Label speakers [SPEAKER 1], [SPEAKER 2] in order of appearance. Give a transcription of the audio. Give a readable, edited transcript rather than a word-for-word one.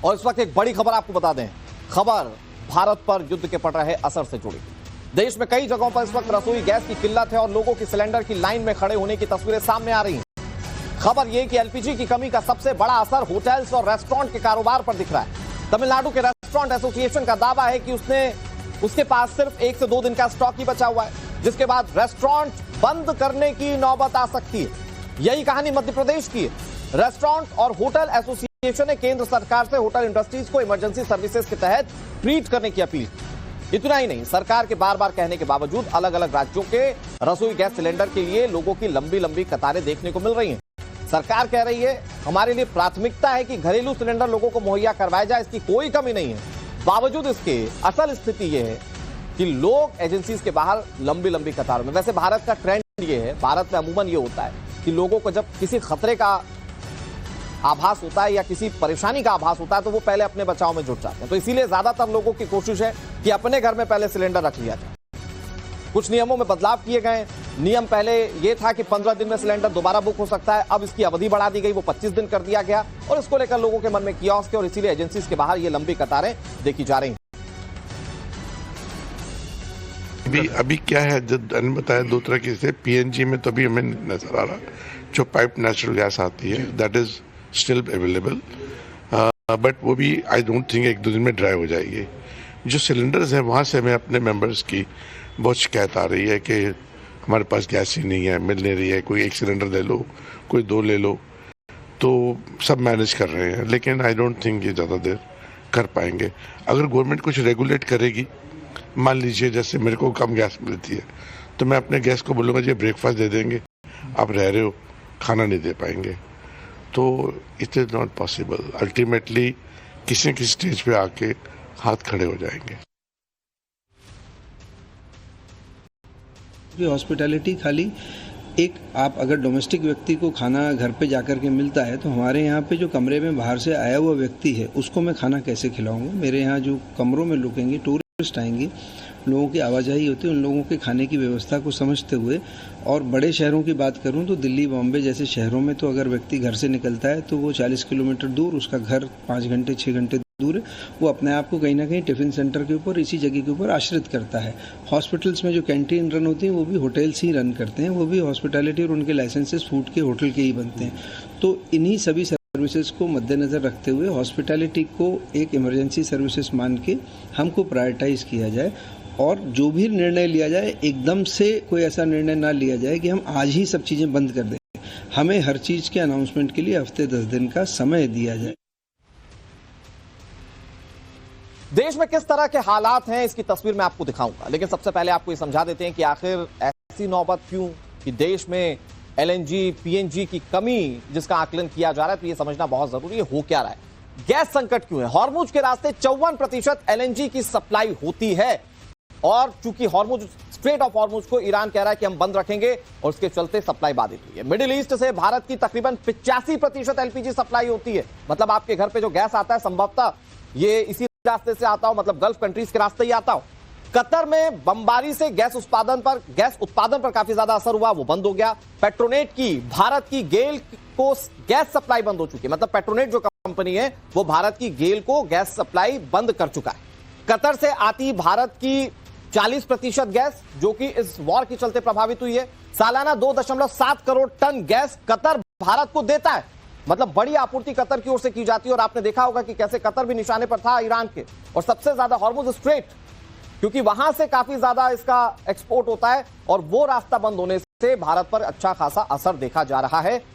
[SPEAKER 1] और इस वक्त एक बड़ी खबर आपको बता दें, खबर भारत पर युद्ध के पड़ रहे असर से जुड़ी। देश में कई जगहों पर इस वक्त रसोई गैस की किल्लत है और लोगों की सिलेंडर की लाइन में खड़े होने की तस्वीरें सामने आ रही हैं। खबर यह कि एलपीजी की कमी का सबसे बड़ा असर होटल्स और रेस्टोरेंट के कारोबार पर दिख रहा है। तमिलनाडु के रेस्टोरेंट एसोसिएशन का दावा है कि उसके पास सिर्फ 1 से 2 दिन का स्टॉक ही बचा हुआ है, जिसके बाद रेस्टोरेंट बंद करने की नौबत आ सकती है। यही कहानी मध्य प्रदेश की है। रेस्टोरेंट और होटल एसोसिएशन ने केंद्र सरकार से होटल इंडस्ट्रीज को इमरजेंसी सर्विसेज के तहत ट्रीट करने की अपील की। इतना ही नहीं, सरकार के बार बार कहने के बावजूद अलग अलग राज्यों के रसोई गैस सिलेंडर के लिए लोगों की लंबी लंबी कतारें देखने को मिल रही हैं। सरकार कह रही है हमारे लिए प्राथमिकता है कि घरेलू सिलेंडर लोगों को मुहैया करवाया जाए, इसकी कोई कमी नहीं है। बावजूद इसके असल स्थिति यह है कि लोग एजेंसीज के बाहर लंबी लंबी कतारों में। वैसे भारत का ट्रेंड ये है, भारत में अमूमन ये होता है कि लोगों को जब किसी खतरे का आभास होता है या किसी परेशानी का आभास होता है तो वो पहले अपने बचाव में जुट जाते हैं। तो इसीलिए ज्यादातर लोगों की कोशिश है कि अपने घर में पहले सिलेंडर रख लिया जाए। कुछ नियमों में बदलाव किए गए। नियम पहले यह था कि 15 दिन में सिलेंडर दोबारा बुक हो सकता है, अब इसकी अवधि बढ़ा दी गई, वो 25 दिन कर दिया गया और इसको लेकर लोगों के मन में कियोस्क है और इसीलिए एजेंसीज के बाहर ये लंबी कतारें देखी जा रही हैं।
[SPEAKER 2] अभी क्या है, जब मैंने बताया 2 तरह की से पीएनजी में तो अभी हमें नजर आ रहा जो पाइप नेचुरल गैस आती है that is still available, but वो भी आई डोंट थिंक 1-2 दिन में ड्राई हो जाएगी। जो सिलेंडर्स हैं वहाँ से हमें अपने मेंबर्स की बहुत शिकायत आ रही है कि हमारे पास गैस ही नहीं है, मिल नहीं रही है, कोई 1 सिलेंडर ले लो, कोई 2 ले लो, तो सब मैनेज कर रहे हैं। लेकिन आई डोंट थिंक ये ज़्यादा देर कर पाएंगे। अगर गवर्नमेंट कुछ रेगुलेट करेगी, मान लीजिए जैसे मेरे को कम गैस मिलती है तो मैं अपने गैस को बोलूँगा जी ब्रेकफास्ट दे देंगे, आप रह रहे हो, खाना नहीं दे पाएंगे, तो it is not possible. Ultimately किसी न किसी स्टेज पे आके हाथ खड़े हो जाएंगे।
[SPEAKER 3] हॉस्पिटैलिटी खाली एक, आप अगर डोमेस्टिक व्यक्ति को खाना घर पे जाकर के मिलता है तो हमारे यहाँ पे जो कमरे में बाहर से आया हुआ व्यक्ति है उसको मैं खाना कैसे खिलाऊंगा। मेरे यहाँ जो कमरों में रुकेंगे, टूरिस्ट आएंगे, लोगों की आवाजाही होती है, उन लोगों के खाने की व्यवस्था को समझते हुए। और बड़े शहरों की बात करूं तो दिल्ली, बॉम्बे जैसे शहरों में तो अगर व्यक्ति घर से निकलता है तो वो 40 किलोमीटर दूर, उसका घर 5 घंटे 6 घंटे दूर है, वो अपने आप को कहीं ना कहीं टिफिन सेंटर के ऊपर, इसी जगह के ऊपर आश्रित करता है। हॉस्पिटल्स में जो कैंटीन रन होती हैं वो भी होटल्स ही रन करते हैं, वो भी हॉस्पिटैलिटी और उनके लाइसेंसेस फूड के होटल के ही बनते हैं। तो इन्हीं सभी सर्विसेज को मद्देनजर रखते हुए हॉस्पिटैलिटी को एक इमरजेंसी सर्विसेज मान के हमको प्रायोरिटाइज किया जाए और जो भी निर्णय लिया जाए एकदम से कोई ऐसा निर्णय ना लिया जाए कि हम आज ही सब चीज़ें बंद कर दें। हमें हर चीज़ के अनाउंसमेंट के लिए हफ्ते 10 दिन का समय दिया जाए।
[SPEAKER 1] देश में किस तरह के हालात हैं इसकी तस्वीर मैं आपको दिखाऊंगा, लेकिन सबसे पहले आपको ये समझा देते हैं कि आखिर ऐसी नौबत क्यों कि देश में एलएनजी, पीएनजी की कमी जिसका आकलन किया जा रहा है, तो ये समझना बहुत जरूरी है हो क्या रहा है। गैस संकट क्यों है? हॉर्मुज के रास्ते 54% एलएनजी की सप्लाई होती है और चूंकि हॉर्मुज, स्ट्रेट ऑफ हॉर्मुज को ईरान कह रहा है कि हम बंद रखेंगे और उसके चलते सप्लाई बाधित हुई है। मिडिल ईस्ट से भारत की तकरीबन 85% एलपीजी सप्लाई होती है। मतलब आपके घर पे जो गैस आता है संभवतः ये इसी रास्ते से आता हो, मतलब गल्फ कंट्रीज के रास्ते ही आता हो। कतर में बमबारी से गैस उत्पादन पर काफी ज्यादा असर हुआ, वो बंद हो गया। पेट्रोनेट की, भारत की गेल को गैस सप्लाई बंद हो चुकी है। मतलब पेट्रोनेट जो कंपनी है वो भारत की गेल को गैस सप्लाई बंद कर चुका है। कतर से आती भारत की 40% गैस जो कि इस वॉर के चलते प्रभावित हुई है। सालाना 2.7 crore ton gas Qatar Bharat को देता है। मतलब बड़ी आपूर्ति कतर की ओर से की जाती है और आपने देखा होगा कि कैसे कतर भी निशाने पर था ईरान के। और सबसे ज्यादा हॉर्मुज स्ट्रेट, क्योंकि वहां से काफी ज्यादा इसका एक्सपोर्ट होता है और वो रास्ता बंद होने से भारत पर अच्छा खासा असर देखा जा रहा है।